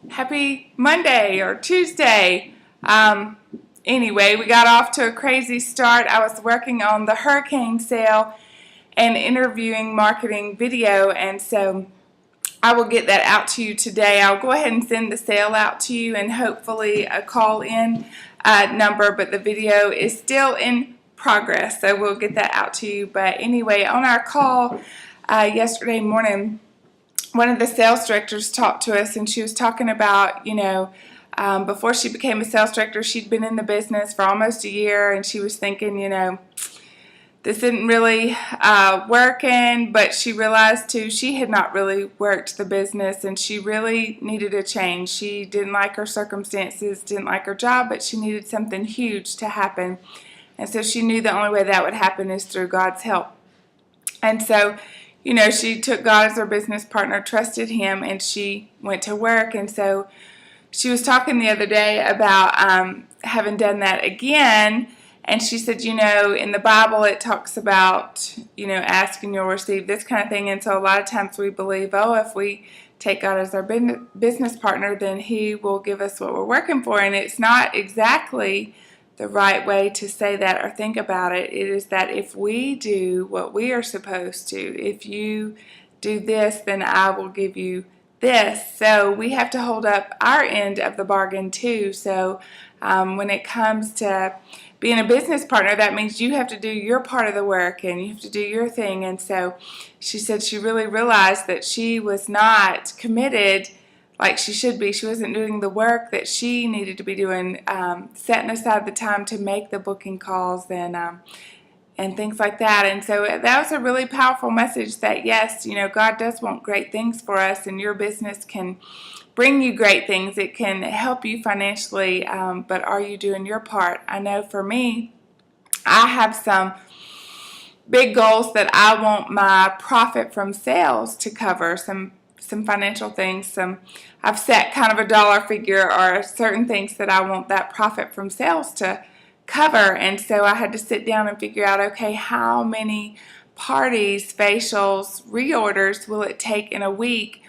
Happy Monday or Tuesday. Anyway, we got off to a crazy start. I was working on the hurricane sale and interviewing marketing video, and so I will get that out to you today. I'll go ahead and send the sale out to you and hopefully a call-in number, but the video is still in progress, so we'll get that out to you. But anyway, on our call yesterday morning, one of the sales directors talked to us, and she was talking about, before she became a sales director, she'd been in the business for almost a year, and she was thinking, this isn't really working, but she realized too she had not really worked the business, and she really needed a change. She didn't like her circumstances, didn't like her job, but she needed something huge to happen, and so she knew the only way that would happen is through God's help. And so she took God as her business partner, trusted Him, and she went to work. And so she was talking the other day about having done that again. And she said, in the Bible it talks about, ask and you'll receive, this kind of thing. And so a lot of times we believe, if we take God as our business partner, then He will give us what we're working for. And it's not exactly the right way to say that or think about it. It is that if we do what we are supposed to, if you do this, then I will give you this. So we have to hold up our end of the bargain too. So when it comes to being a business partner, that means you have to do your part of the work and you have to do your thing. And so she said she really realized that she was not committed like she should be. She wasn't doing the work that she needed to be doing, setting aside the time to make the booking calls and things like that. And so that was a really powerful message that, yes, God does want great things for us, and your business can bring you great things. It can help you financially, but are you doing your part? I know for me, I have some big goals that I want my profit from sales to cover, some financial things. I've set kind of a dollar figure or certain things that I want that profit from sales to cover. And so I had to sit down and figure out, okay, how many parties, facials, reorders will it take in a week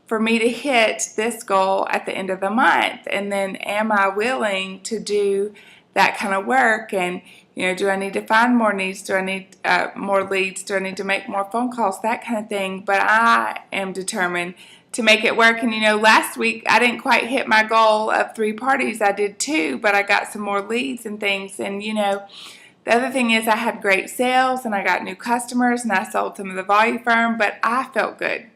for me to hit this goal at the end of the month? And then am I willing to do that kind of work? And do I need to find more needs? Do I need more leads? Do I need to make more phone calls? That kind of thing. But I am determined to make it work. And last week I didn't quite hit my goal of 3 parties. I did 2, but I got some more leads and things. And the other thing is I had great sales and I got new customers and I sold some of the Volume Firm, but I felt good.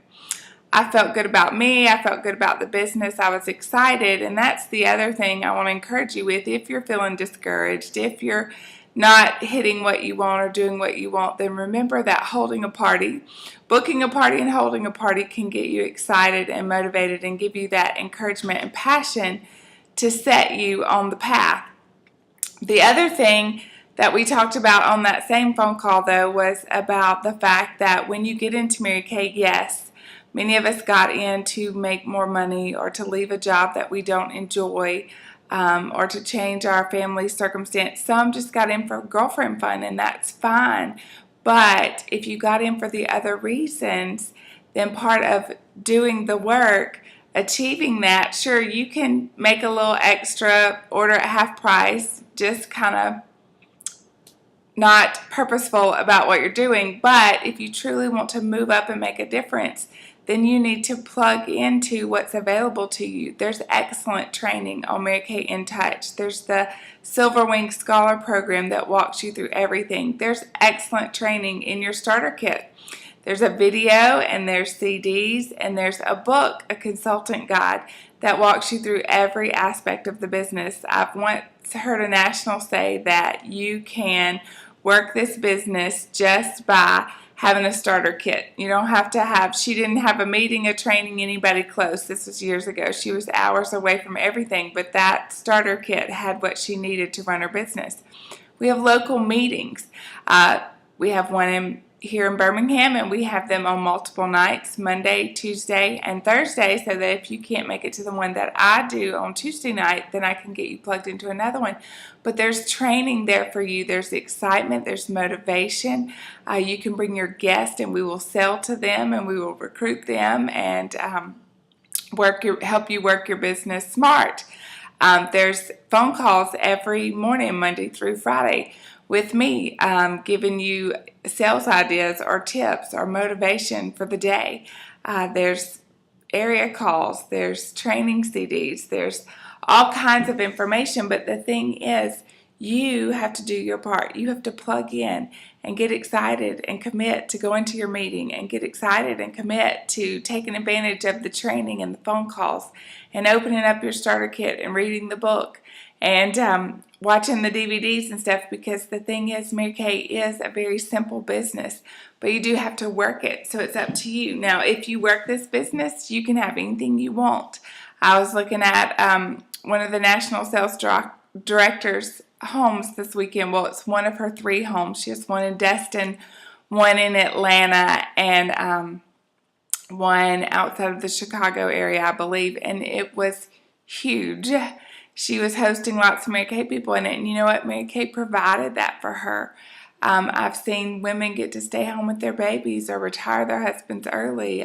I felt good about me. I felt good about the business. I was excited. And that's the other thing I want to encourage you with. If you're feeling discouraged, if you're not hitting what you want or doing what you want, then remember that holding a party, booking a party and holding a party can get you excited and motivated and give you that encouragement and passion to set you on the path. The other thing that we talked about on that same phone call, though, was about the fact that when you get into Mary Kay, yes, many of us got in to make more money or to leave a job that we don't enjoy, or to change our family circumstance. Some just got in for girlfriend fun, and that's fine. But if you got in for the other reasons, then part of doing the work, achieving that, sure, you can make a little extra, order at half price, just kind of not purposeful about what you're doing. But if you truly want to move up and make a difference, then you need to plug into what's available to you. There's excellent training on Mary Kay In Touch. There's the Silver Wing Scholar Program that walks you through everything. There's excellent training in your starter kit. There's a video and there's CDs and there's a book, a consultant guide that walks you through every aspect of the business. I've once heard a national say that you can work this business just by having a starter kit. You don't have to have, she didn't have a meeting or training anybody close. This was years ago. She was hours away from everything, but that starter kit had what she needed to run her business. We have local meetings. We have one here in Birmingham, and we have them on multiple nights, Monday, Tuesday, and Thursday, so that if you can't make it to the one that I do on Tuesday night, then I can get you plugged into another one. But there's training there for you. There's excitement. There's motivation. You can bring your guest, and we will sell to them, and we will recruit them, and help you work your business smart. There's phone calls every morning, Monday through Friday, with me, giving you sales ideas or tips or motivation for the day. There's area calls, there's training CDs, there's all kinds of information, but the thing is, you have to do your part. You have to plug in and get excited and commit to going to your meeting, and get excited and commit to taking advantage of the training and the phone calls and opening up your starter kit and reading the book and watching the DVDs and stuff, because the thing is, Mary Kay is a very simple business, but you do have to work it, so it's up to you. Now, if you work this business, you can have anything you want. I was looking at one of the national sales directors' homes this weekend. Well, it's one of her 3 homes. She has one in Destin, one in Atlanta, and one outside of the Chicago area, I believe, and it was huge. She was hosting lots of Mary Kay people in it, and you know what? Mary Kay provided that for her. I've seen women get to stay home with their babies or retire their husbands early,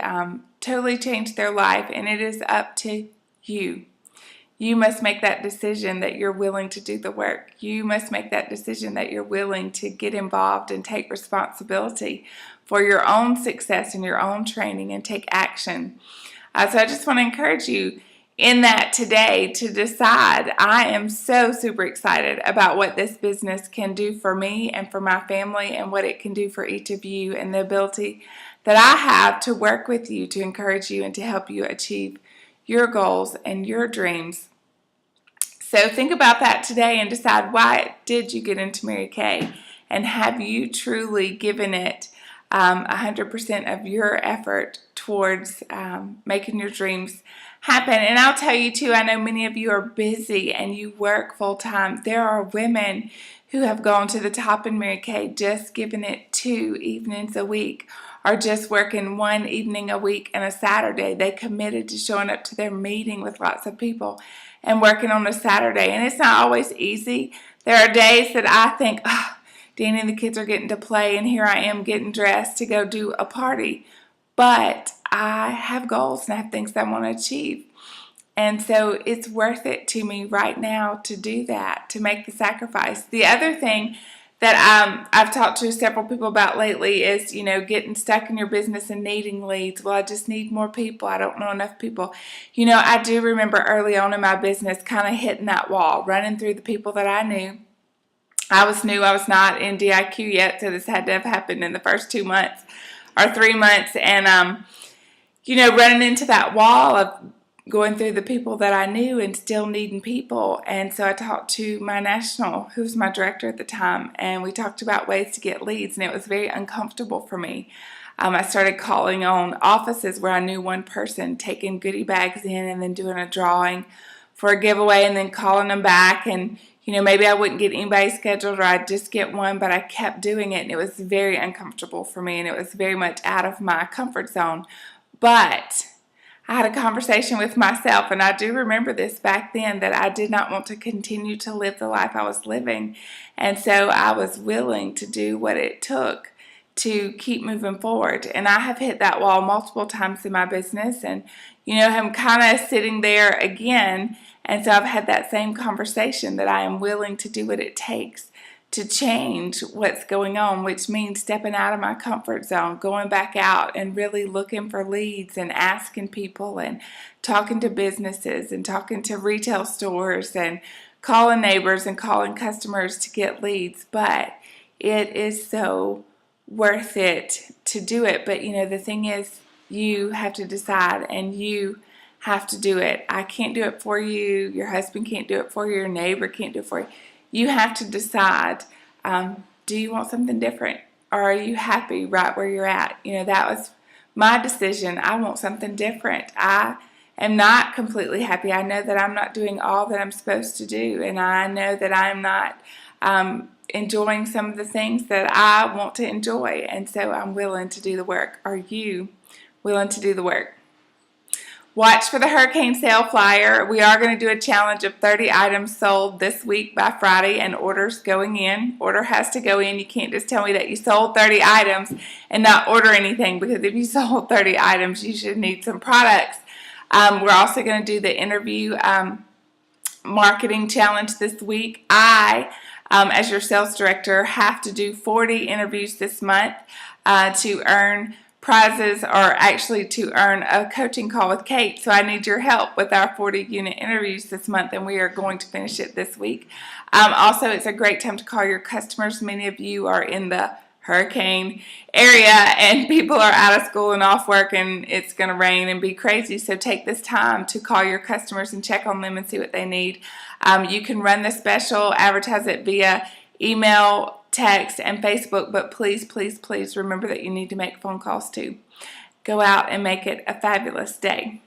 totally change their life, and it is up to you. You must make that decision that you're willing to do the work. You must make that decision that you're willing to get involved and take responsibility for your own success and your own training and take action. So I just want to encourage you in that today to decide. I am so super excited about what this business can do for me and for my family, and what it can do for each of you, and the ability that I have to work with you to encourage you and to help you achieve your goals and your dreams. So think about that today and decide, why did you get into Mary Kay? And have you truly given it 100% of your effort towards making your dreams happen? And I'll tell you too, I know many of you are busy and you work full time. There are women who have gone to the top in Mary Kay just giving it 2 evenings a week, or just working 1 evening a week and a Saturday. They committed to showing up to their meeting with lots of people and working on a Saturday. And it's not always easy. There are days that I think, oh, Danny and the kids are getting to play, and here I am getting dressed to go do a party. But I have goals and I have things that I want to achieve. And so it's worth it to me right now to do that, to make the sacrifice. The other thing that I've talked to several people about lately is, getting stuck in your business and needing leads. Well, I just need more people. I don't know enough people. I do remember early on in my business kind of hitting that wall, running through the people that I knew. I was new. I was not in DIQ yet, so this had to have happened in the first 2 months or 3 months. And, running into that wall of going through the people that I knew and still needing people. And so I talked to my national, who was my director at the time, and we talked about ways to get leads, and it was very uncomfortable for me. I started calling on offices where I knew one person, taking goodie bags in and then doing a drawing for a giveaway and then calling them back. And, maybe I wouldn't get anybody scheduled, or I'd just get one, but I kept doing it, and it was very uncomfortable for me, and it was very much out of my comfort zone. But I had a conversation with myself, and I do remember this back then, that I did not want to continue to live the life I was living. And so I was willing to do what it took to keep moving forward. And I have hit that wall multiple times in my business, and I'm kind of sitting there again. And so I've had that same conversation, that I am willing to do what it takes to change what's going on, which means stepping out of my comfort zone, going back out and really looking for leads and asking people and talking to businesses and talking to retail stores and calling neighbors and calling customers to get leads. But it is so worth it to do it. But the thing is, you have to decide, and you have to do it. I can't do it for you. Your husband can't do it for you. Your neighbor can't do it for you. You have to decide, do you want something different, or are you happy right where you're at? That was my decision. I want something different. I am not completely happy. I know that I'm not doing all that I'm supposed to do, and I know that I'm not enjoying some of the things that I want to enjoy, and so I'm willing to do the work. Are you willing to do the work? Watch for the hurricane sale flyer. We are going to do a challenge of 30 items sold this week by Friday, and orders going in. Order has to go in. You can't just tell me that you sold 30 items and not order anything, because if you sold 30 items, you should need some products. We're also going to do the interview marketing challenge this week. As your sales director, have to do 40 interviews this month to earn prizes, or actually to earn a coaching call with Kate. So I need your help with our 40 unit interviews this month, and we are going to finish it this week. Also, it's a great time to call your customers. Many of you are in the hurricane area and people are out of school and off work, and it's going to rain and be crazy. So take this time to call your customers and check on them and see what they need. You can run the special, advertise it via email, text, and Facebook, but please, please, please remember that you need to make phone calls too. Go out and make it a fabulous day.